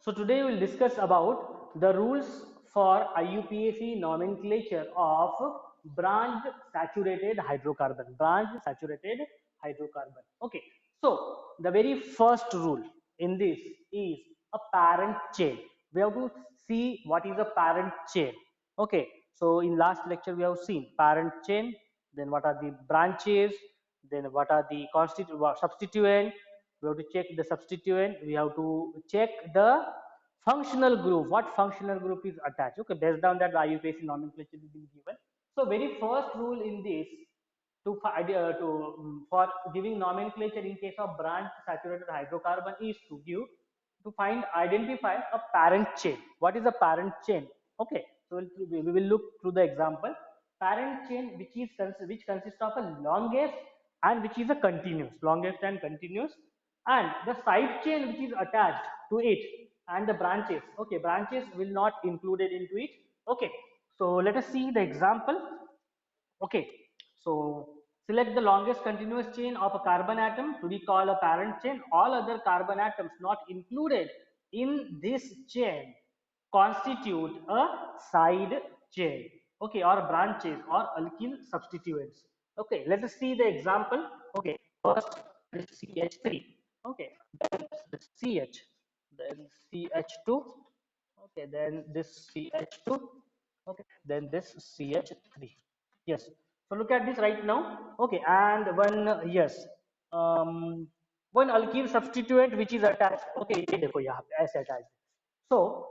So today we will discuss about the rules for IUPAC nomenclature of branched saturated hydrocarbon. Branched saturated hydrocarbon. Okay. So the very first rule in this is a parent chain. We have to see what is a parent chain. Okay. So in last lecture we have seen parent chain. Then what are the branches? Then what are the substituent? We have to check the substituent. We have to check the functional group. What functional group is attached? Okay, based on that, the IUPAC nomenclature is being given. So, very first rule in this for giving nomenclature in case of branched saturated hydrocarbon is to find identify a parent chain. What is a parent chain? Okay, so we will look through the example. Parent chain which consists of a longest and which is a continuous, longest and continuous, and the side chain which is attached to it, and the branches. Okay, branches will not included into it. Okay, so let us see the example. Okay, so select the longest continuous chain of a carbon atom to be called a parent chain. All other carbon atoms not included in this chain constitute a side chain. Okay, or branches or alkyl substituents. Okay, let us see the example. Okay, first is CH3. Okay, then this CH, then CH2. Okay, then this CH2. Okay, then this CH3. Yes, so look at this right now. Okay, and one yes, one alkyl substituent which is attached. Okay, ये देखो यहाँ पे ऐसे attached. So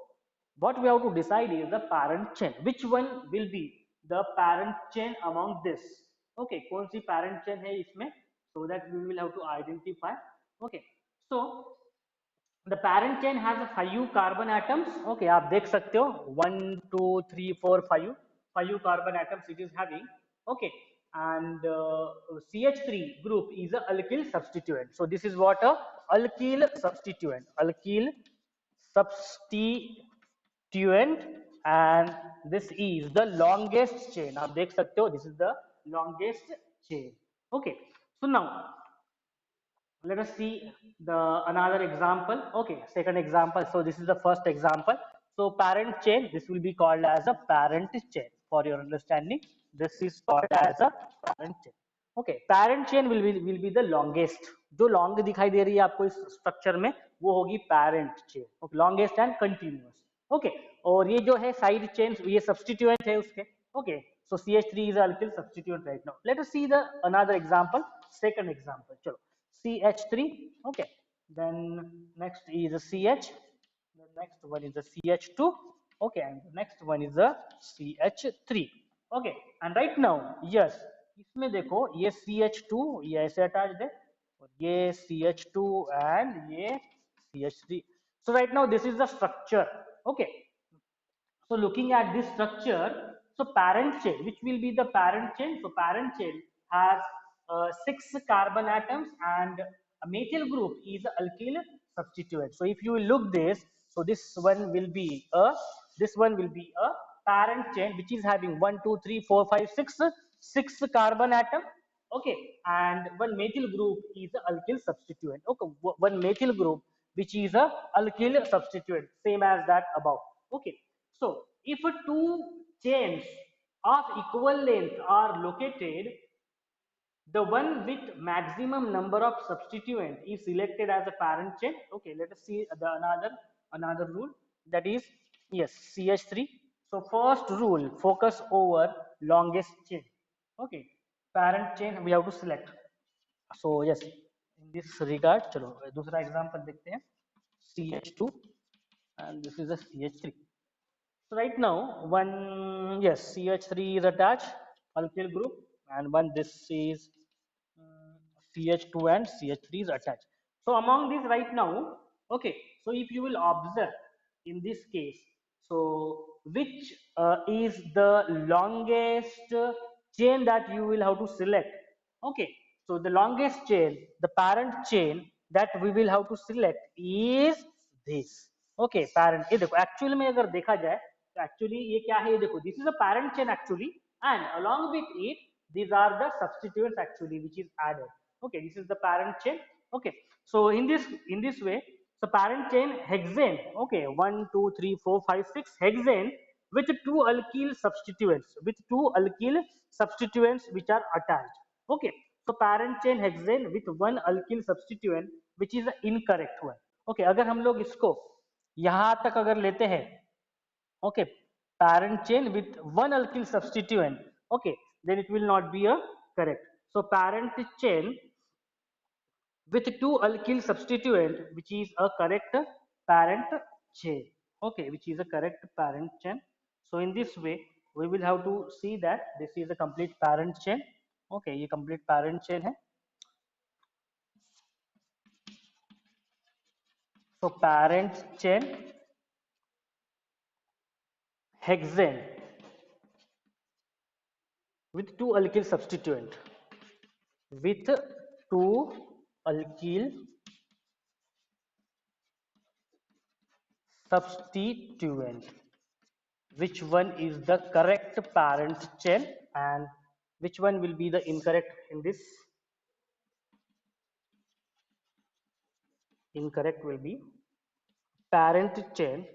what we have to decide is the parent chain. Which one will be the parent chain among this? Okay, कौन सी parent chain है इसमें? So that we will have to identify. Okay, so the parent chain has 5 carbon atoms. Okay, आप देख सकते हो 1 2 3 4 5 carbon atoms it is having. Okay, and CH3 group is a alkyl substituent. So this is what a alkyl substituent. Alkyl substituent, and this is the longest chain. आप देख सकते हो this is the longest chain. Okay, so now let us see the another example. Okay, second example. So this is the first example. So parent chain, this will be called as a parent chain. For your understanding, this is called as a parent chain. Okay, parent chain will be the longest. जो long दिखाई दे रही है आपको इस structure में वो होगी parent chain. Okay, longest and continuous. Okay, और ये जो है side chains ये substituent है उसके. Okay, so CH3 is a alkyl substituent right now. Let us see the another example. Second example. चलो CH3. Okay, then next is a CH, the next one is a CH2. Okay, and the next one is a CH3. Okay, and right now yes, इसमें देखो ये CH2 ये ऐसे attached है और ये CH2 and ये CH3. So right now this is the structure. Okay, so looking at this structure, so parent chain, which will be the parent chain? So parent chain has 6 carbon atoms, and a methyl group is a alkyl substituent. So if you look this, so this one will be a parent chain which is having 1 2 3 4 5 6 carbon atom. Okay, and one methyl group is a alkyl substituent. Okay, one methyl group which is a alkyl substituent, same as that above. Okay, so if two chains of equal length are located, the one with maximum number of substituent is selected as a parent chain. Okay, let us see the another rule, that is yes CH3. So first rule, focus over longest chain. Okay, parent chain we have to select. So yes, in this regard चलो दूसरा example देखते हैं. CH2 and this is a CH3. So right now, one yes, CH3 is attached, alkyl group, and one this is CH2 and CH3 is attached. So among these right now, okay. So if you will observe in this case, so which is the longest chain that you will have to select? Okay. So the longest chain, the parent chain that we will have to select is this. Okay, parent. ये देखो actually में अगर देखा जाए तो actually ये क्या है ये देखो this is a parent chain actually, and along with it these are the substituents actually which is added. Okay, this is the parent chain. Okay, so in this way So parent chain hexane, okay, 1, 2, 3, 4, 5, 6 hexane with two alkyl substituents, which are attached. Okay, so parent chain hexane with one alkyl substituent which is the incorrect one. Okay, अगर हम लोग इसको यहाँ तक अगर लेते हैं, okay, parent chain with one alkyl substituent, okay, then it will not be a correct. So parent chain with two alkyl substituent which is a correct parent chain, okay, which is a correct parent chain. So in this way we will have to see that this is a complete parent chain. Okay, ये complete parent chain है. So parent chain hexane with two alkyl substituent, with two alkyl substituent, which one is the correct parent chain and which one will be the incorrect in this. Incorrect will be parent chain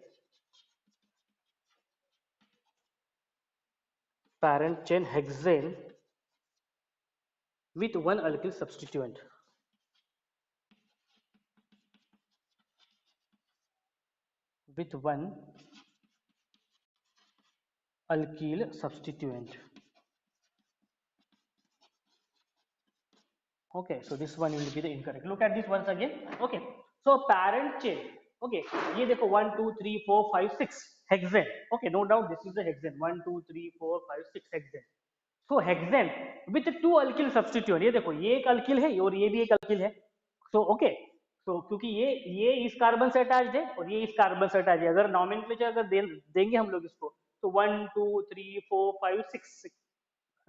hexane with one alkyl substituent, with one alkyl substituent. Okay, so this one will be the incorrect. Look at this once again. Okay, so parent chain, okay, ये देखो 1 2 3 4 5 6 hexane. Okay, no doubt this is the hexane. 1 2 3 4 5 6 hexane. So hexane with two alkyl substituent. ये देखो ये एक alkyl है और ये भी एक alkyl है. So okay, so क्योंकि ये इस कार्बन से अटैच्ड है और ये इस कार्बन से अटैच्ड है, अगर नॉमेनक्लेचर अगर देंगे हम लोग इसको तो 1 2 3 4 5 6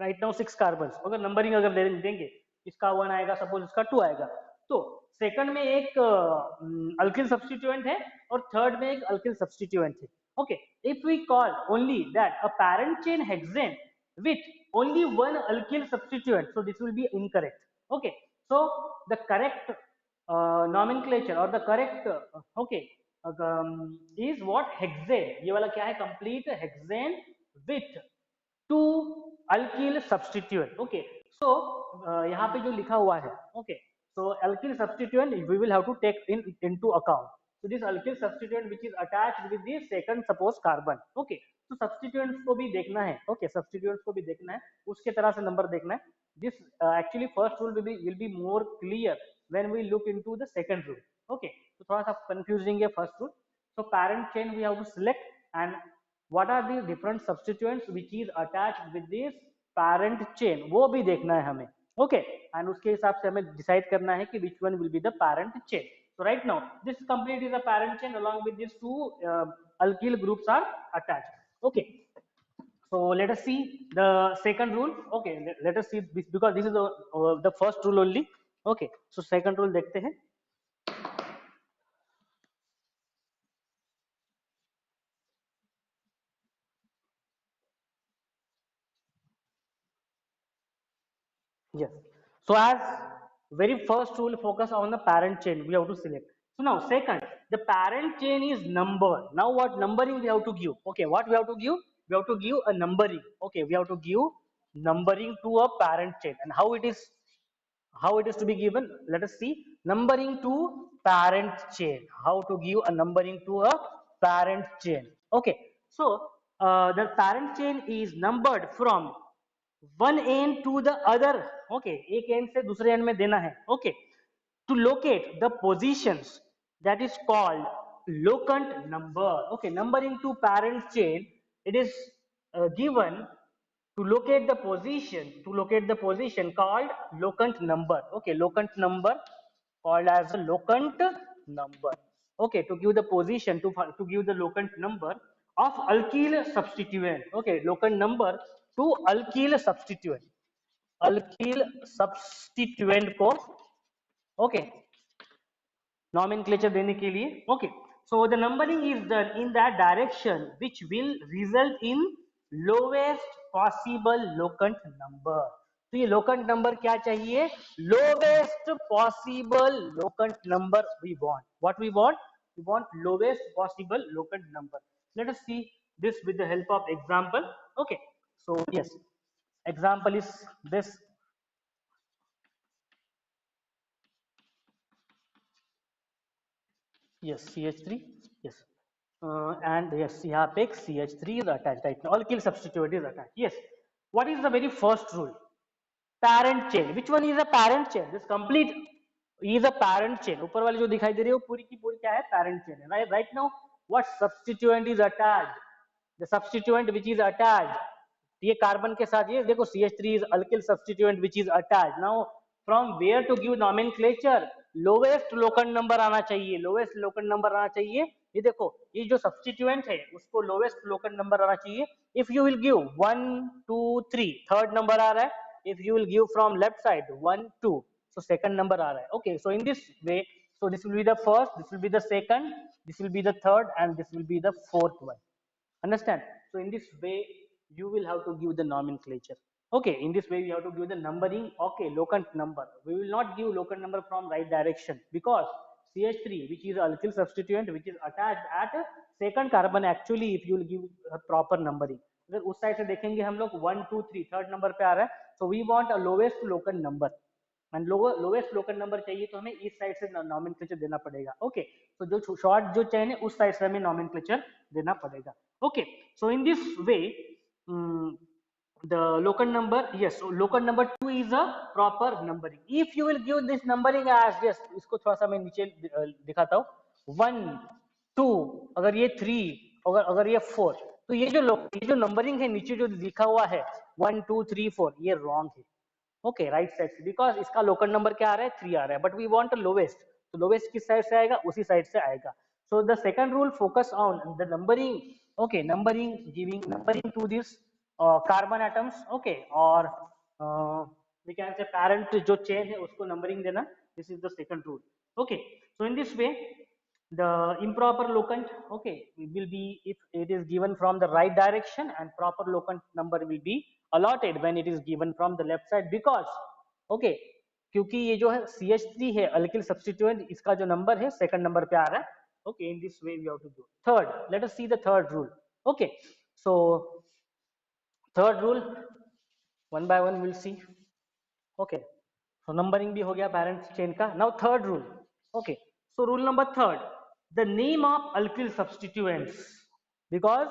राइट नाउ 6 कार्बन, अगर नंबरिंग अगर देंगे, इसका 1 आएगा, सपोज इसका 2 आएगा, तो सेकंड में एक अल्किल सब्स्टिट्यूएंट है और थर्ड में एक अल्किल सब्स्टिट्यूएंट है. Okay, if we call only that a parent chain hexane with only one alkyl substituent, so this will be incorrect. Okay, so the correct nomenclature or the correct okay is what? Hexane. ये वाला क्या है? Complete hexane with two alkyl substituent. Okay, so यहाँ पे जो लिखा हुआ है, okay, so alkyl substituent we will have to take into account. So this alkyl substituent which is attached with the second suppose carbon. Okay, तो substituents को भी देखना है. Okay, substituents को भी देखना है, उसके तरह से नंबर देखना है. This actually first rule will be more clear when we look into the second rule. Okay, तो थोड़ा सा confusing है first rule. So parent chain we have to select and what are the different substituents which is attached with this parent chain, वो भी देखना है हमें. Okay, and उसके हिसाब से हमें decide करना है कि which one will be the parent chain. So right now this complete is a parent chain along with these two alkyl groups are attached. Okay, so let us see the second rule. Okay, let us see this because this is the first rule only. Okay, so second rule देखते हैं. Yes. So as very first rule focus on the parent chain, we have to select. So now second, the parent chain is number. Now what numbering we have to give? Okay, what we have to give? We have to give a numbering. Okay, we have to give numbering to a parent chain. And how it is to be given? Let us see. Numbering to parent chain. How to give a numbering to a parent chain? Okay, so the parent chain is numbered from one end to the other. Okay, एक end से दूसरे end में देना है. Okay, to locate the positions, that is called locant number. Okay, numbering to parent chain, it is given to locate the position called locant number. Okay, locant number called as a locant number. Okay, to give the position to give the locant number of alkyl substituent. Okay, locant number to alkyl substituent. Alkyl substituent को okay nomenclature देने के लिए. Okay, so the numbering is done in that direction which will result in lowest possible locant number. तो ये locant number क्या चाहिए? Lowest possible locant number we want. What we want? We want lowest possible locant number. Let us see this with the help of example. Okay, so yes, example is this. Yes, CH3. Yes, and yes, यहाँ पे CH3 is attached, right? Alkyl substituent is attached. Yes. What is the very first rule? Parent chain. Which one is a parent chain? This complete is a parent chain. ऊपर वाली जो दिखाई दे रही है वो पूरी की पूरी क्या है? Parent chain है. Right now, what substituent is attached? The substituent which is attached. ये कार्बन के साथ ये देखो CH3 is alkyl substituent which is attached. Now from where to give nomenclature? Lowest locant number आना चाहिए. Lowest locant number आना चाहिए. ये देखो ये जो substituent है उसको lowest locant number आना चाहिए. If you will give 1 2 3 third number आ रहा है. If you will give from left side 1 2 so second number आ रहा है. Okay, so in this way, so this will be the first, this will be the second, this will be the third, and this will be the fourth one. Understand? So in this way you will have to give the nomenclature. Okay, in this way you have to give the numbering. Okay, locant number, we will not give locant number from right direction because CH3 which is alkyl substituent which is attached at second carbon, actually if you will give a proper numbering, अगर उस side से देखेंगे हम लोग 1 2 3 third number पे आ रहा है, so we want a lowest locant number and lowest local number चाहिए तो हमें इस साइड से नॉमेनक्लेचर देना पड़ेगा. ओके, तो जो शॉर्ट जो चेन है उस साइड से हमें नॉमेनक्लेचर देना पड़ेगा. Okay, so in this way the locant number, yes, so locant number 2 is a proper numbering. If you will give this numbering as, yes, इसको थोड़ा सा मैं नीचे दिखाता हूँ, 1 2, अगर ये 3, अगर ये 4, तो ये जो नंबरिंग है नीचे जो लिखा हुआ है 1 2 3 4 ये रॉन्ग है. ओके, राइट साइड से, बिकॉज इसका लोकल नंबर क्या आ रहा है 3 आ रहा है, बट वी वांट लोवेस्ट, तो लोवेस्ट किस साइड से आएगा? उसी साइड से आएगा. So the second rule focus on the numbering. Okay, numbering, giving numbering to this carbon atoms. Okay, और वी कैन से पैरेंट जो चेन है उसको नंबरिंग देना. This is the second rule. Okay, so in this way the improper locant, okay, will be if it is given from the right direction, and proper locant number will be allotted when it is given from the left side, because okay, क्योंकि ये जो है CH3 है alkyl substituent, इसका जो number है second number पे आ रहा है. okay, in this way we have to do. Third, let us see the third rule. okay, so third rule, one by one we'll see. okay, so numbering भी हो गया parent chain का. Now third rule. okay, so rule number third, the name of alkyl substituents, because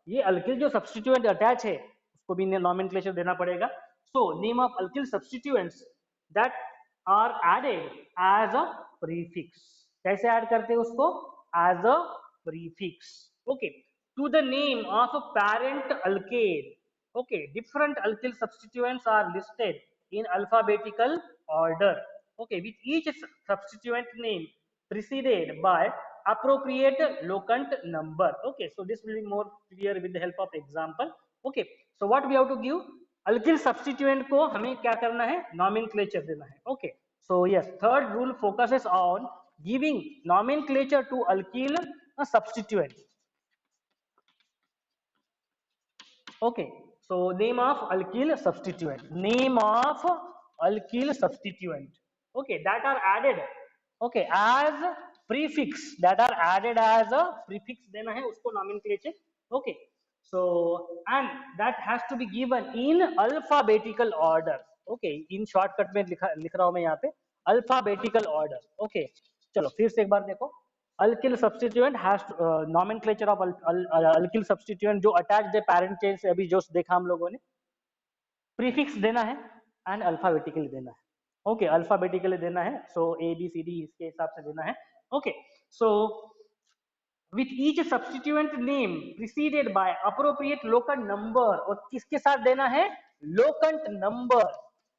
ये alkyl जो substituent attach है उसको भी nomenclature देना पड़ेगा. so name of alkyl substituents that are added as a prefix. कैसे add करते हैं उसको? as a prefix. okay, to the name of a parent alkane. okay, different alkyl substituents are listed in alphabetical order. okay, with each substituent name preceded by appropriate locant number. okay, so this will be more clear with the help of example. okay, so what we have to give? alkyl substituent को हमें क्या करना है? nomenclature देना है. okay, so yes, third rule focuses on giving nomenclature to alkyl substituent. okay, so name of alkyl substituent, name of alkyl substituent, okay, that are added, okay, as prefix, that are added as a prefix देना है उसको nomenclature. okay, so and that has to be given in alphabetical order. okay, in shortcut में लिख रहा हूं मैं यहाँ पे alphabetical order. okay, चलो फिर से एक बार देखो. alkyl substituent has nomenclature of alkyl substituent जो attached है parent chain से, अभी जो देखा हम लोगों ने, prefix देना है and alphabetically देना है. okay, alphabetically देना है, so A B C D इसके हिसाब से देना है. okay, so with each substituent name preceded by appropriate locant number, और किसके साथ देना है? locant number.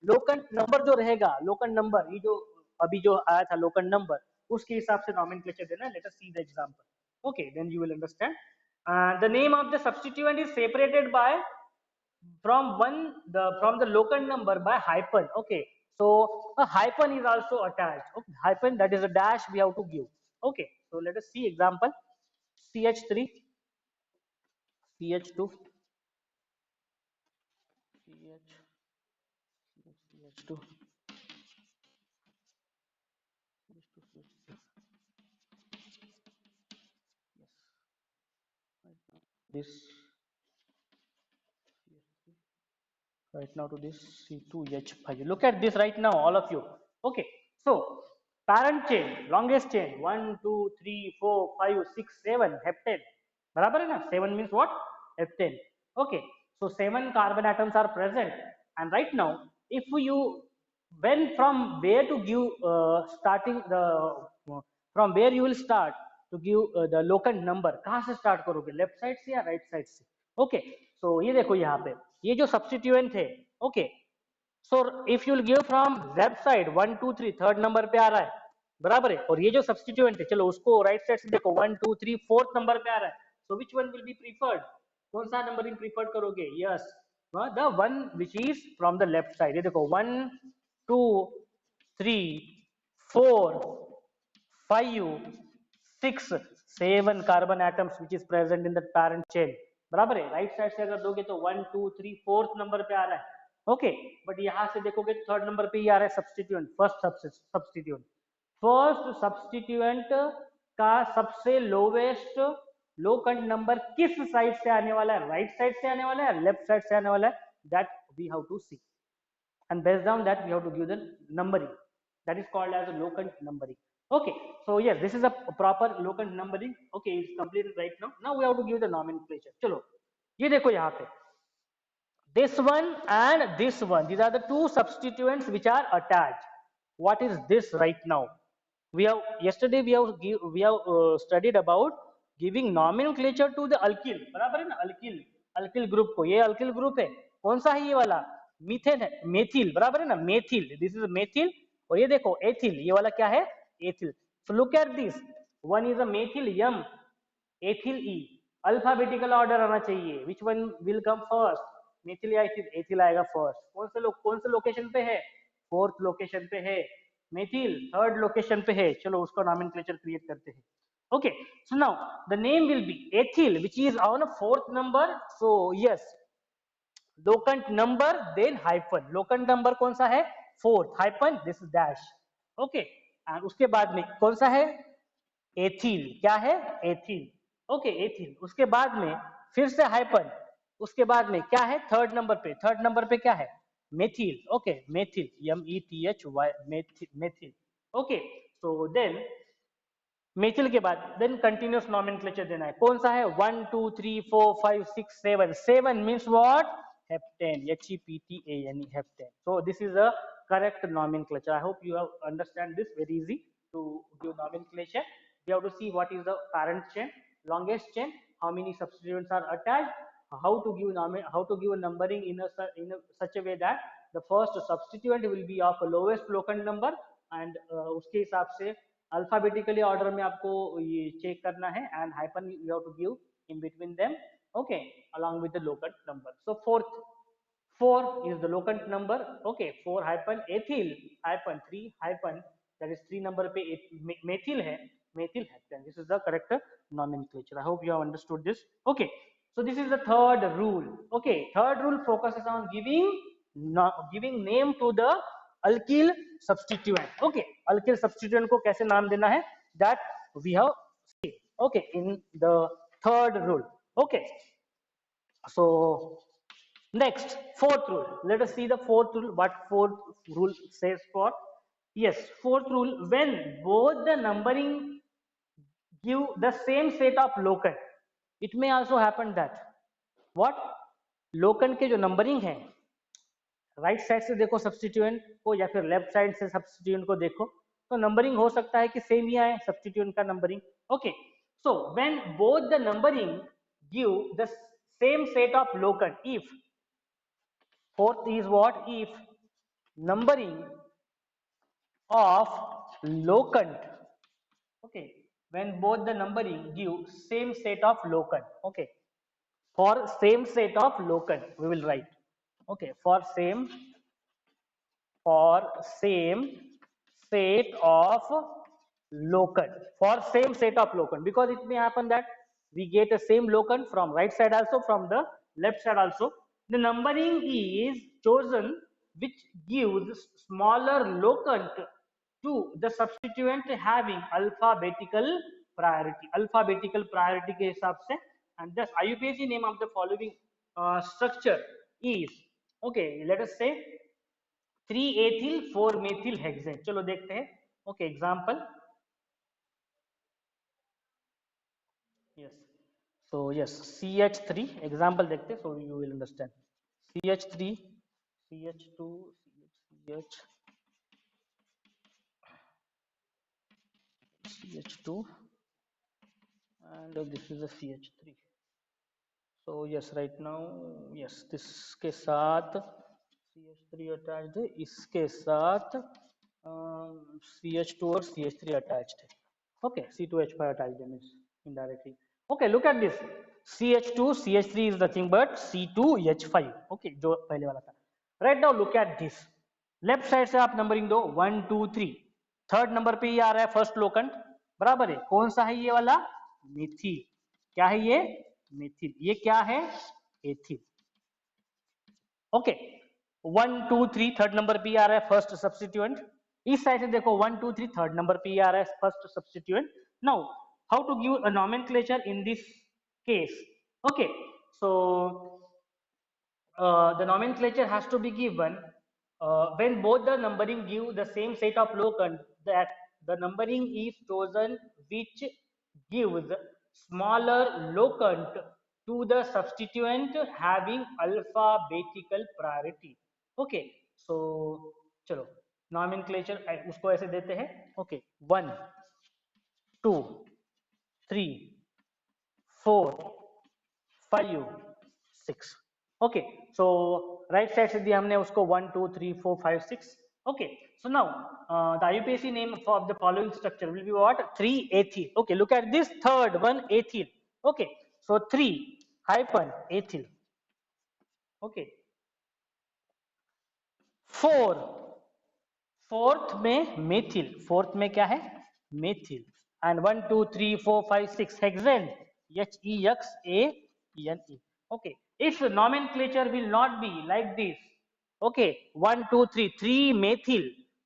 locant number जो रहेगा, locant number ये जो अभी जो आया था locant number, उसके हिसाब से nomenclature देना है. let us see the example. okay, then you will understand. The name of the substituent is separated by from the locant number by hyphen. okay, so a hyphen is also attached. okay, hyphen, that is a dash we have to give. okay, so let us see example. CH3, CH2, CH, CH2, CH2, this right now to this C2H5. Look at this right now, all of you. Okay, so parent chain, longest chain, 1, 2, 3, 4, 5, 6, 7, heptane. बराबर है ना? 7 means what? Heptane. Okay, so 7 carbon atoms are present, and right now, if you when from where to give starting the from where you will start to give the locant number, कहाँ से start करोगे? Left side से या right side से? Okay, so ये देखो यहाँ पे ये जो सब्सटीट्यूएंट थे, okay, so if you will give from left side 1 2 3 third number पे आ रहा है, बराबर है, और ये जो सब्सटीट्यूएंट है, चलो उसको राइट साइड से देखो 1 2 3 फोर्थ नंबर पे आ रहा है, so which one will be preferred? कौन सा नंबरिंग प्रीफर्ड करोगे? Yes, the one which is from the left side. ये देखो 1 2 3 4 5 6 7 carbon atoms which is present in the parent chain, बराबर है। राइट साइड से अगर दोगे तो 1 2 3 फोर्थ नंबर पे आ रहा है, ओके, बट यहां से देखोगे तो थर्ड नंबर पे ही आ रहा है सब्सटीट्यूएंट, फर्स्ट सब्सटीट्यूएंट का सबसे लोवेस्ट लोकंट नंबर किस साइड से आने वाला है? राइट साइड से आने वाला है, लेफ्ट साइड से आने वाला है? That we have to see, and based on that we have to give the numbering, that is called as a locant numbering. Okay, so yes, this is a proper locant numbering. Okay, it's completed right now. Now we have to give the nomenclature. चलो ये देखो यहाँ पे this one and this one, these are the two substituents which are attached. What is this right now? We have yesterday we have studied about giving nomenclature to the alkyl, बराबर है ना? alkyl group को, ये alkyl group है, कौन सा है? ये वाला मीथेन है, मेथिल, बराबर है ना? मेथिल, दिस इज मेथिल, और ये देखो एथिल, ये वाला क्या है? Ethyl. So look at this, one is a methyl M, ethyl E, alphabetical order आना चाहिए, which one will come first? Methyl या एथिल? एथिल आएगा फर्स्ट। कौन से लोकेशन पे है? फोर्थ लोकेशन पे है। मेथिल थर्ड लोकेशन पे है। चलो उसका नॉमेनक्लेचर क्रिएट करते हैं। Okay, so now the name will be ethyl, which is on a fourth number. So yes, locant number then hyphen, locant number कौन सा है? Fourth, hyphen this is dash. Okay, and उसके बाद में कौन सा है? एथिल, क्या है? Ethyl, okay, ethyl. उसके बाद में फिर से हाइपन, उसके बाद में क्या है? थर्ड नंबर पे, थर्ड नंबर पे क्या है? Methyl, okay, methyl, METHY, methyl, okay. So then methyl के बाद देन कंटिन्यूस नॉमेनक्लेचर देना है, कौन सा है? 1 2 3 4 5 6 7, 7 means what? Heptane, HEPTANE, heptane. So this is a correct nomenclature. I hope you have understand this, very easy to give nomenclature. We have to see what is the parent chain, longest chain, how many substituents are attached, how to give a numbering in such a way that the first substituent will be of lowest locant number, and उसके हिसाब से alphabetically order में आपको ये check करना है, and hyphen you have to give in between them, okay, along with the locant number. So fourth, 4 is the locant number, okay, 4 hyphen ethyl hyphen 3 hyphen, that is 3 number पे methyl है, methyl heptane. This is the correct nomenclature. I hope you have understood this. Okay, so this is the third rule. Okay, third rule focuses on giving name to the alkyl substituent. Okay, alkyl substituent को कैसे नाम देना है? That we have seen, okay, in the third rule. Okay, so next, fourth rule. Let us see the fourth rule. What fourth rule says for? Yes, fourth rule, when both the numbering give the same set of locant, it may also happen that what? locant के जो numbering है, right side से देखो substituent को या फिर left side से substituent को देखो, तो नंबरिंग हो सकता है कि सेम ही आए सब्सटीट्यूएंट का नंबरिंग। Okay, so when both the numbering give the same set of locant, if fourth is what? If numbering of locant, okay, when both the numbering give same set of locant, okay, for same set of locant we will write, okay, for same set of locant, for same set of locant, because it may happen that we get a same locant from right side also, from the left side also. The numbering is chosen which gives smaller locant to the substituent having alphabetical priority, alphabetical priority के हिसाब से, and thus IUPAC name of the following structure is, okay, let us say 3 ethyl 4 methyl hexane. चलो देखते हैं. Okay, example. Yes. So yes, CH3 example देखते हैं, so you will understand. CH3, CH2, CH, CH2, and this is a CH3. So yes, right now yes, this के साथ CH3 attached है, इसके साथ CH2 और CH3 attached है. Okay, C2H5 attached means indirectly. Okay, look at this. CH2, CH3 is nothing but C2H5. Okay, जो पहले वाला था. Right now look at this. Left side से आप नंबरिंग दो 1 2 3. थर्ड नंबर पे ये आ रहा है फर्स्ट लोकंट, बराबर है. कौन सा है ये वाला? मिथिल. क्या है ये? मिथिल. ये क्या है? एथिल. ओके, 1 2 3 थर्ड नंबर पे आ रहा है फर्स्ट सब्स्टिट्यूएंट. इस साइड से देखो 1 2 3 थर्ड नंबर पे आ रहा है first substituent. Now how to give a nomenclature in this case? Okay, so the nomenclature has to be given when both the numbering give the same set of locant, that the numbering is chosen which gives smaller locant to the substituent having alphabetical priority. Okay, so चलो nomenclature उसको ऐसे देते हैं. Okay, 1 2 3 4 5 6. Okay, so right side से दिया हमने उसको 1 2 3 4 5 6. Okay, so now the IUPAC name for the following structure will be what? 3 ethyl. Okay, look at this third one, ethyl. Okay, so 3 hyphen ethyl. Okay, 4 fourth में methyl. Fourth में क्या है? Methyl. And 1 2 3 4 5 6 hexane, HEXANE. okay, its nomenclature will not be like this. okay, 1 2 3 3 methyl.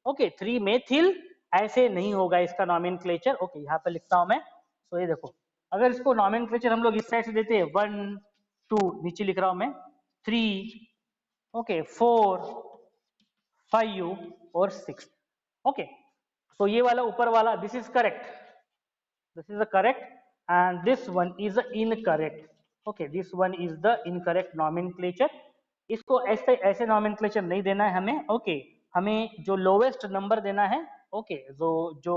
okay, 3 methyl ऐसे नहीं होगा इसका nomenclature. okay, यहाँ पे लिखता हूं मैं. so ये देखो, अगर इसको nomenclature हम लोग इस साइड से देते हैं 1 2, नीचे लिख रहा हूं मैं 3, okay 4 5 और 6. okay, so ये वाला ऊपर वाला this is correct, this is the correct, and this one is the incorrect. okay, this one is the incorrect nomenclature. इसको ऐसे ऐसे nomenclature नहीं देना है हमें. okay, हमें जो lowest number देना है. okay, जो जो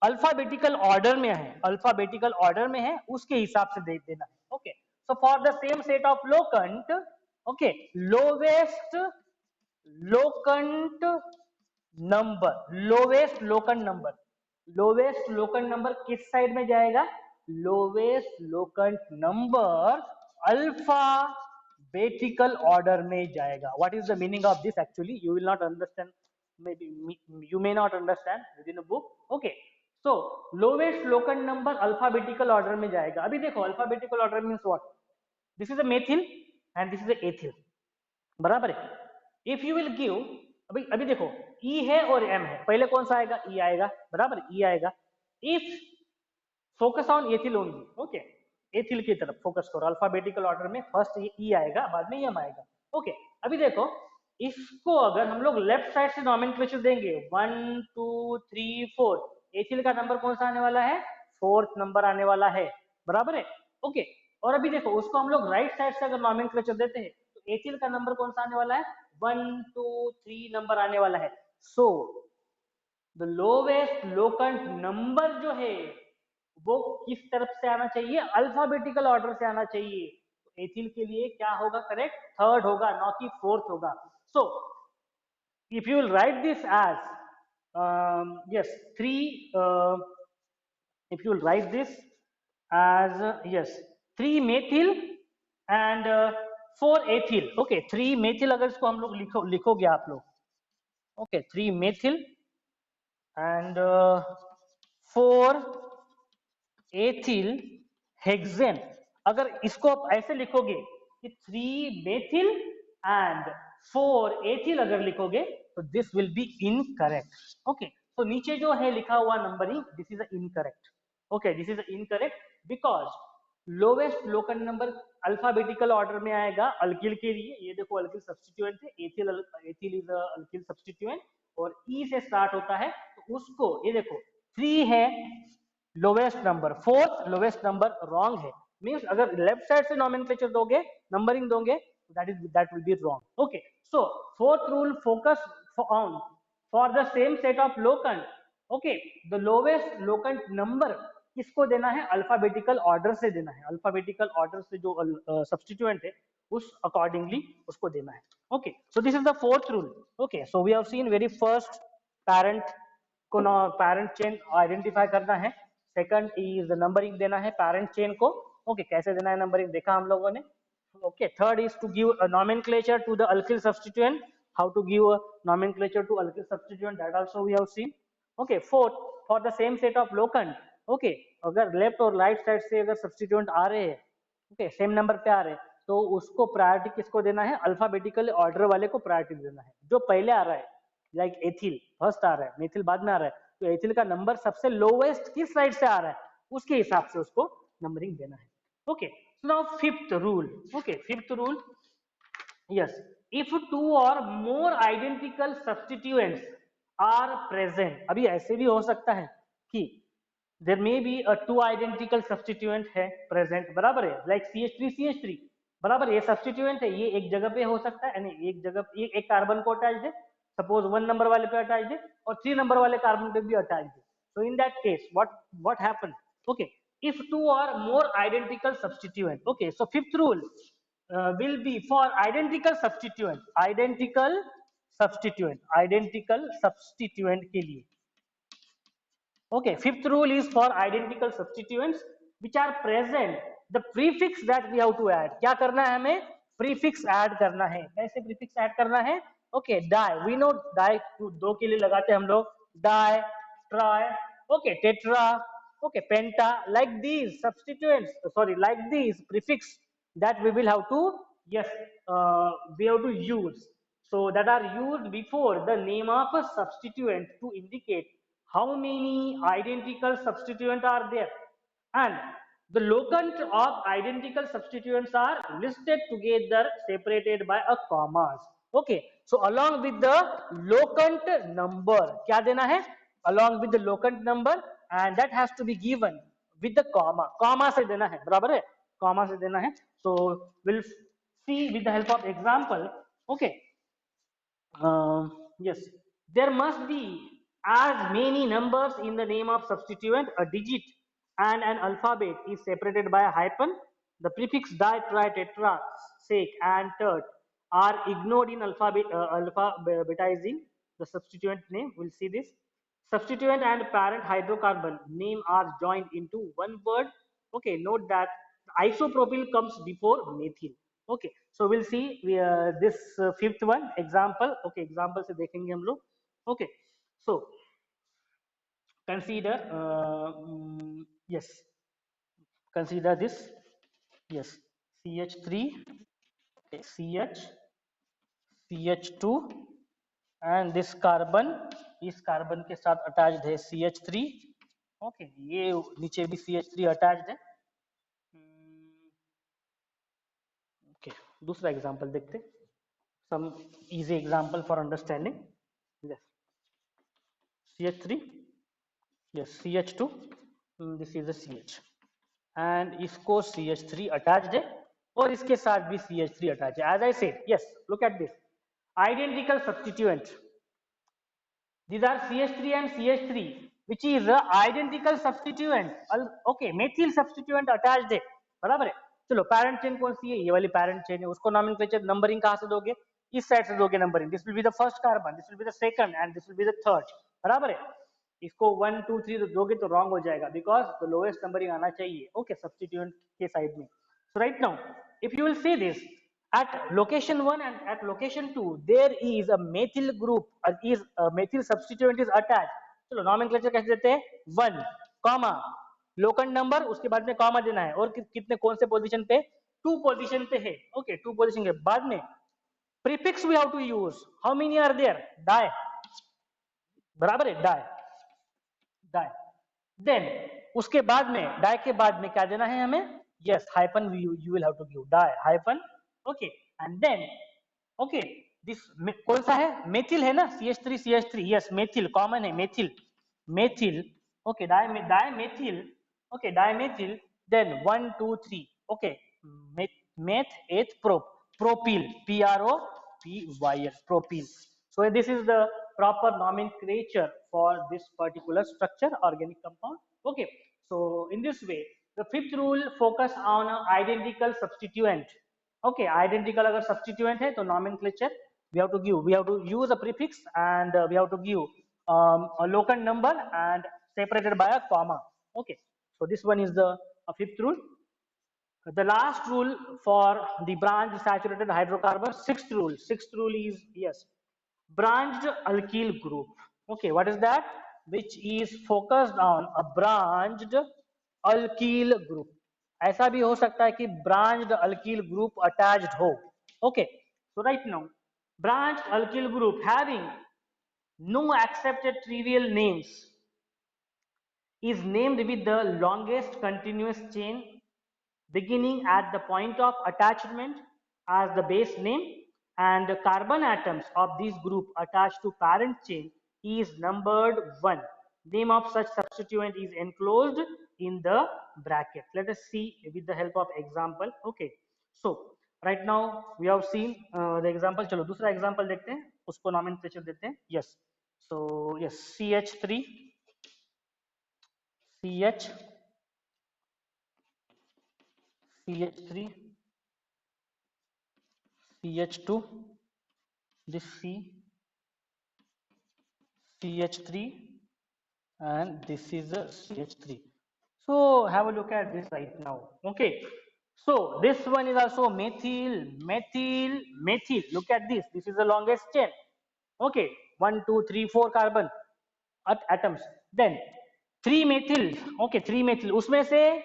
अल्फाबेटिकल ऑर्डर में है, अल्फाबेटिकल ऑर्डर में है उसके हिसाब से दे देना है. okay, so for the same set of locant, okay, lowest locant number, lowest locant number, lowest locant number किस साइड में जाएगा? Lowest locant number alphabetical order में जाएगा. What is the meaning of this? Actually you will not understand, you may not understand within a book. okay, so lowest locant number alphabetical order में जाएगा. अभी देखो alphabetical order means what? this is a methyl and this is a ethyl, बराबर है. If you will give, अभी अभी देखो ई है और एम है, पहले कौन सा आएगा? ई आएगा, बराबर, ई आएगा. If focus on ethyl only. Okay, ethyl की तरफ फोकस करो. अल्फाबेटिकल ऑर्डर में फर्स्ट ये ई आएगा, बाद में एम आएगा. ओके, अभी देखो इसको अगर हम लोग लेफ्ट साइड से नॉमेनक्लेचर देंगे 1 2 3 4, एथिल का नंबर कौन सा आने वाला है? फोर्थ नंबर आने वाला है, बराबर है. ओके, और अभी देखो उसको हम लोग राइट साइड से अगर नॉमेनक्लेचर देते हैं तो एथिल का नंबर कौन सा आने वाला है? 1 2 3 नंबर आने वाला है. So the lowest locant number जो है वो किस तरफ से आना चाहिए? अल्फाबेटिकल ऑर्डर से आना चाहिए. तो एथिल के लिए क्या होगा? करेक्ट, थर्ड होगा, ना कि फोर्थ होगा. So if you will write this as yes 3, if you will write this as yes 3 methyl and 4 ethyl. okay, 3 methyl अगर इसको हम लोग लिखोगे आप लोग. okay, 3 methyl and 4 ethyl hexane. अगर इसको आप ऐसे लिखोगे कि 3 methyl and 4 ethyl अगर लिखोगे तो this will be incorrect. Okay, तो नीचे जो है लिखा हुआ numbering, this is incorrect. okay, this is incorrect because lowest लोकन नंबर अल्फाबेटिकल ऑर्डर में आएगा अल्किल के लिए, ये देखो अल्किल सब्स्टिट्यूएंट है, एथिल इज अल्किल सब्स्टिट्यूएंट, और ई से स्टार्ट होता है, तो उसको ये देखो 3 है lowest number, fourth lowest number wrong है, मींस अगर लेफ्ट साइड से नॉमेनक्लेचर दोगे, नंबरिंग दोगे, that will be wrong. Okay, so fourth rule, focus for the same set of locant. Okay, the lowest locant number किसको देना है, alphabetical order से देना है, अल्फाबेटिकल ऑर्डर से जो सब्स्टिट्यूएंट है उस अकॉर्डिंगली उसको देना है. Okay, so this is the fourth rule. Okay, so we have seen very first parent को पैरेंट चेन आइडेंटिफाई करना है, सेकंड इज नंबरिंग देना है पैरेंट चेन को. ओके, कैसे देना है नंबरिंग देखा हम लोगों ने. Okay, third is to give a nomenclature to the alkyl substituent. How to give a nomenclature to alkyl substituent, that also we have seen. Okay, fourth, for the same set of locant. Okay, अगर left और right side से अगर substituent आ रहे हैं, okay, same number पे आ रहे हैं, तो उसको प्रायोरिटी किसको देना है, अल्फाबेटिकल ऑर्डर वाले को प्रायोरिटी देना है. जो पहले आ रहा है, लाइक एथिल फर्स्ट आ रहा है, मेथिल बाद में आ रहा है, तो एथिल का नंबर सबसे लोवेस्ट किस साइड से आ रहा है, उसके हिसाब से उसको नंबरिंग देना है. Okay, so now fifth rule. Okay, fifth rule. Yes, if two or more identical substituents are present, अभी ऐसे भी हो सकता है कि there may be a two identical substituent है present, बराबर है, like CH3 बराबर, ये substituent है, ये एक जगह पे हो सकता है, यानी एक जगह एक कार्बन को अटैच दे, सपोज 1 नंबर वाले पे अटैच दे और 3 नंबर वाले कार्बन पे भी attach they. So in that case, what happen? Okay, if two or more identical substituent. Okay, so fifth rule will be for identical substituent, identical substituent के लिए. Okay, fifth rule is for identical substituents which are present. The prefix that we have to add, क्या करना है हमें, prefix add करना है. कैसे prefix add करना है? Okay, die, we know die दो के लिए लगाते हैं हम लोग, die, try, okay, tetra, okay, penta, like these substituents, sorry, like these prefix that we will have to, yes, we have to use, so that are used before the name of a substituent to indicate how many identical substituents are there, and the locant of identical substituents are listed together separated by a commas. Okay, so along with the locant number क्या देना है, along with the locant number, and that has to be given with the comma से देना है, बराबर है, comma से देना है. So we'll see with the help of example. Okay, yes, there must be as many numbers in the name of substituent, a digit and an alphabet is separated by a hyphen. The prefix di, tri, tetra, sec and tert are ignored in alphabetizing the substituent name. We'll see this. Substituent and parent hydrocarbon name are joined into one word. Okay, note that isopropyl comes before methyl. Okay, so we'll see this fifth one example. Okay, example से देखेंगे हम लोग. Okay, so consider yes, consider this, yes, CH3, okay, CH2 and this carbon, इस carbon के साथ attached है CH3. Okay, ये नीचे भी CH3 अटैच्ड है. ओके, दूसरा एग्जांपल देखते, some easy example for understanding. Yes, CH3, yes, CH2, this is a CH and इसको CH3 अटैच्ड है और इसके साथ भी CH3 अटैच है. As I said, yes, look at this, identical substituent, these are CH3 and CH3 which is a identical substituent. Okay, methyl substituent attached है, बराबर है. चलो पैरेंट चेन कौन सी है, ये वाली पैरेंट चेन है, उसको नॉमेनक्लेचर नंबरिंग कहां से दोगे, इस साइड से दोगे numbering. This will be the first carbon, this will be the second and this will be the third, बराबर है. इसको 1 2 3 दोगे तो रॉन्ग हो जाएगा बिकॉज द लोएस्ट नंबरिंग आना चाहिए. ओके, सब्स्टिट्यूएंट के साइड में. So right now if you will see this, at location 1 and at location 2 there is a methyl group, is a methyl substituent is attached. चलो nomenclature कैसे देते हैं, 1 comma locant number, उसके बाद में comma देना है, और कितने कौन से पोजीशन पे, 2 पोजीशन पे है. ओके, 2 पोजीशन के बाद में prefix we have to use, how many are there, di, बराबर है, डाई डाई. देन उसके बाद में डाई के बाद में क्या देना है हमें, Yes, hyphen you will have to give di hyphen. Okay, and then okay, this कौन सा है, मेथिल है ना, CH3 yes, मेथिल कॉमन है, methyl okay, dimethyl, okay, dimethyl, then 1 2 3, okay, meth H propyl, propyl. So this is the proper nomenclature for this particular structure, organic compound. Okay, so in this way the fifth rule focus on identical substituent. Okay, identical agar substituent hai to nomenclature we have to use a prefix, and we have to give a locant number and separated by a comma. Okay, so this one is the fifth rule. The last rule for the branched saturated hydrocarbon, sixth rule is yes, branched alkyl group. Okay, what is that? Which is focused on a branched alkyl group. ऐसा भी हो सकता है कि branched alkyl group attached हो. Okay, so right now branched alkyl group having no accepted trivial names is named with the longest continuous chain beginning at the point of attachment as the base name, and the carbon atoms of this group attached to parent chain is numbered 1. Name of such substituent is enclosed in the bracket. Let us see with the help of example. Okay, so right now we have seen the example. चलो दूसरा example देखते हैं, उसको nomenclature देते हैं. Yes, so yes, CH3, CH, CH3, CH2, this CH3, and this is a CH3. So have a look at this right now. Okay. So this one is also methyl. Look at this. This is the longest chain. Okay. 1, 2, 3, 4 carbon atoms. Then 3 methyl. Okay, 3 methyl. उसमें से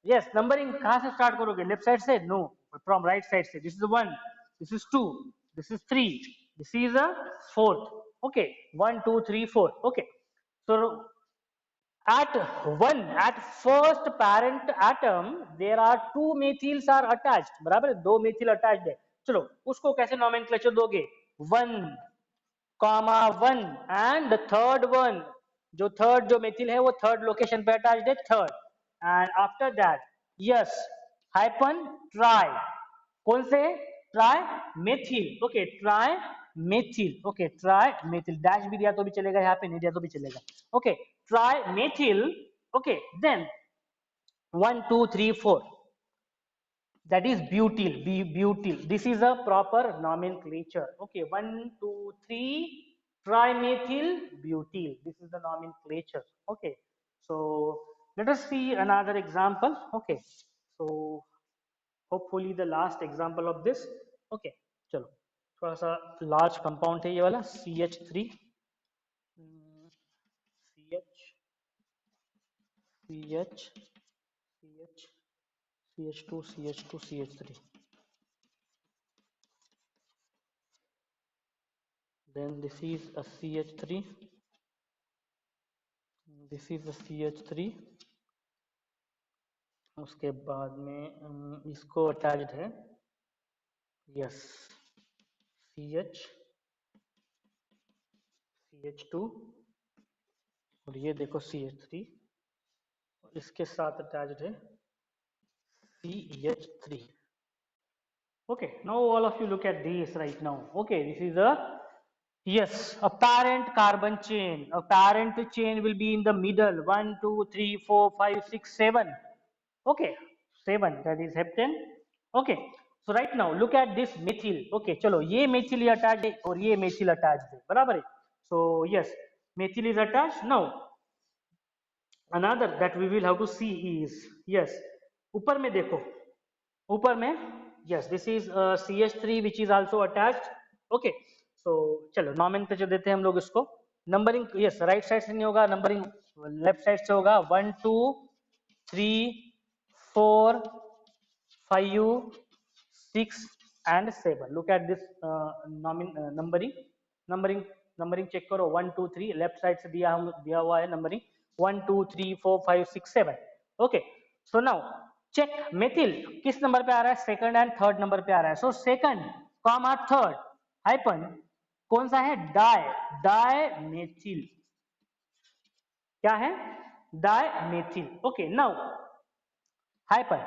yes, numbering कहाँ से start करोगे? Left side से? No, from right side से. This is 1. This is 2. This is 3. This is a fourth. Okay, 1, 2, 3, 4. Okay. So at first parent atom there are two methyls are attached, बराबर है, दो methyl attached है. चलो उसको कैसे nomenclature दोगे? 1 comma 1, and the third one, जो third जो methyl है वो third location पे attached है, third, and after that yes hyphen try. कौन से? Try methyl. Okay, try methyl. Okay, try methyl. Dash भी दिया तो भी चलेगा, यहाँ पे नहीं दिया तो भी चलेगा. Okay, try methyl. Okay, then 1 2 3 4, that is butyl. Butyl, this is a proper nomenclature. Okay, 1 2 3 trimethyl butyl, this is the nomenclature. Okay, so let us see another example. Okay, so hopefully the last example of this. Okay, चलो थोड़ा सा large compound है ये वाला CH3, CH, CH, CH, CH2, CH2, CH3. Then this is a CH3. This is a CH3. उसके बाद में इसको अटैच्ड है यस CH, CH2, और ये देखो CH3, और इसके साथ अटैच्ड है CH3. Okay, now all of you look at this right now. Okay, this is a yes, a parent carbon chain. A parent chain will be in the middle. 1 2 3 4 5 6 7. Okay, 7, that is heptane. Okay, so right now look at this methyl. Okay, चलो ये methyl attached है और ये methyl attached है, बराबर है. So yes, methyl is attached. Now another that we will have to see is yes, ऊपर में देखो, ऊपर में yes, this is CH3 which is also attached. Okay, so चलो nomenclature देते हैं हम लोग इसको. नंबरिंग yes राइट साइड से नहीं होगा, नंबरिंग लेफ्ट साइड से होगा. 1 2 3 4 5 6 and 7. Look at this numbering check करो. 1 2 3 लेफ्ट साइड से दिया हुआ है numbering. 1 2 3 4 5 6 7. Okay, so now check methyl किस नंबर पे आ रहा है, सेकंड एंड थर्ड नंबर पे आ रहा है. So second comma third hyphen कौन सा है, डाई डाई मेथिल, क्या है, di methyl. Okay now hyphen,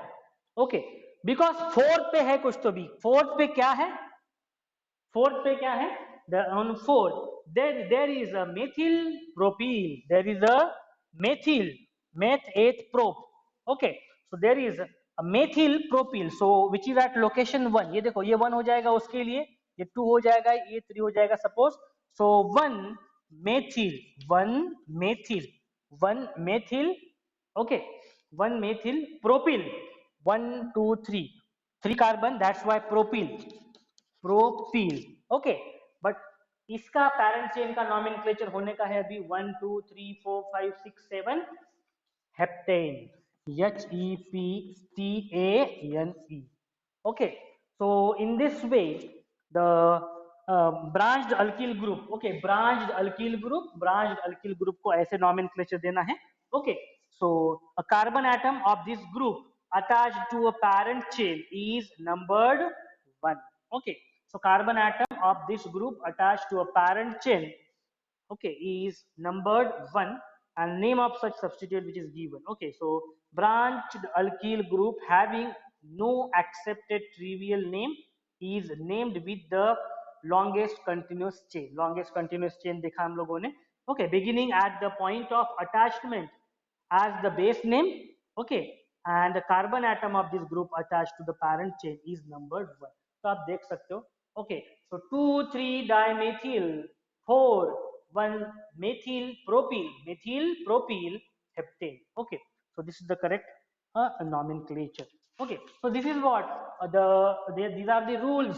okay because fourth पे है कुछ तो भी, फोर्थ पे क्या है, फोर्थ पे क्या है, on fourth there is a methyl propyl, there is a methyl meth 8 prop. Okay, so there is a methyl propyl, so which is at location 1. ये देखो ये 1 हो जाएगा उसके लिए, ये 2 हो जाएगा, ये 3 हो जाएगा suppose. so 1 methyl 1 methyl 1 methyl, okay 1 methyl propyl 1 2 3 3 carbon, that's why propyl propyl. Okay but इसका पैरेंट चेन का नॉमेनक्लेचर होने का है अभी 1 2 3 4 5 6 7 heptane, HEPTANE. Okay, so in this way the branched alkyl group, okay branched alkyl group को ऐसे nomenclature देना है. Okay, so a carbon atom of this group attached to a parent chain is numbered 1. Okay, so carbon atom of this group attached to a parent chain, okay, is numbered 1, and name of such substituent which is given. Okay, so branched alkyl group having no accepted trivial name is named with the longest continuous chain. Longest continuous chain देखा हम लोगों ने. Okay, beginning at the point of attachment as the base name. Okay, and the carbon atom of this group attached to the parent chain is numbered 1. तो आप देख सकते हो. Okay, so 2 3 dimethyl 4 1 methyl propyl heptane. Okay, so this is the correct nomenclature. Okay, so this is what these are the rules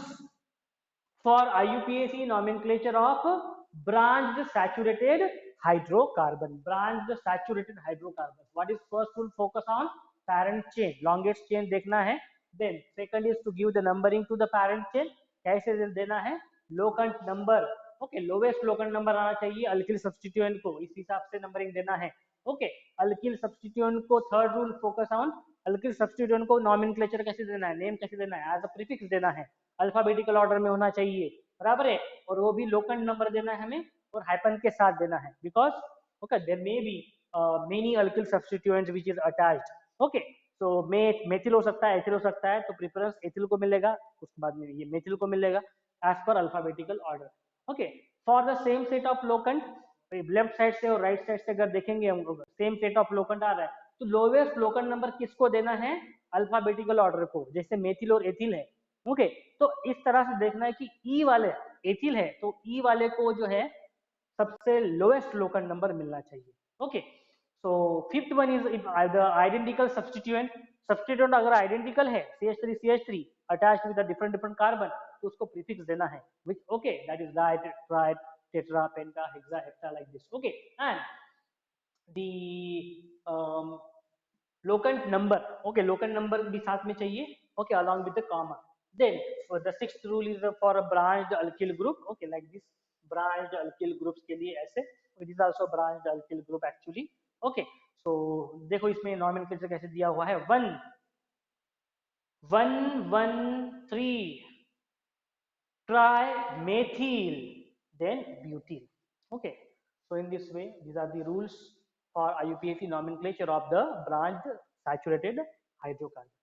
for IUPAC nomenclature of branched saturated hydrocarbon. Branched saturated hydrocarbon. What is first rule? Focus on parent chain, longest chain देखना है. Then second is to give the numbering to the parent chain. कैसे देना है? Locant number. Okay, lowest locant number आना चाहिए alkyl substituent को, इस हिसाब से नंबरिंग देना है. Okay, alkyl substituent को third rule focus on alkyl substituent को nomenclature कैसे देना है, नेम कैसे देना है, as a prefix देना है, अल्फाबेटिकल ऑर्डर में होना चाहिए, बराबर है. और वो भी लोकंट नंबर देना है हमें और हाइपन के साथ देना है, because okay there may be many alkyl substituents which is attached. Okay, तो मेथिल हो सकता है, एथिल हो सकता है, तो प्रेफरेंस एथिल को मिलेगा, उसके बाद में ये मेथिल को मिलेगा एज पर alphabetical order. Okay, for the same set of locant left side से और राइट साइड से अगर देखेंगे हम लोग सेम सेट ऑफ लोकंट आ रहा है, तो लोवेस्ट लोकंट नंबर किसको देना है, अल्फाबेटिकल ऑर्डर को, जैसे मेथिल और एथिल है. ओके, तो इस तरह से देखना है कि ई वाले एथिल है तो ई वाले को जो है सबसे लोएस्ट लोकंट नंबर मिलना चाहिए. Okay, so fifth one is the identical substituent. Substituent अगर आइडेंटिकल है CH3 attached with different different carbon, तो उसको प्रीफिक्स देना है which okay that is di tri tetra penta hexa hepta like this. Okay, and the locant number, okay locant number भी साथ में चाहिए, okay along with the comma. Then for the sixth rule is for a branched alkyl group. Okay, like this branched alkyl groups के लिए ऐसे. It is also branched alkyl group actually. Okay, so देखो इसमें nomenclature कैसे दिया हुआ है. 1 1 1 3 trimethyl, then butyl. Okay, so in this way these are the rules for IUPAC nomenclature of the branched saturated hydrocarbon.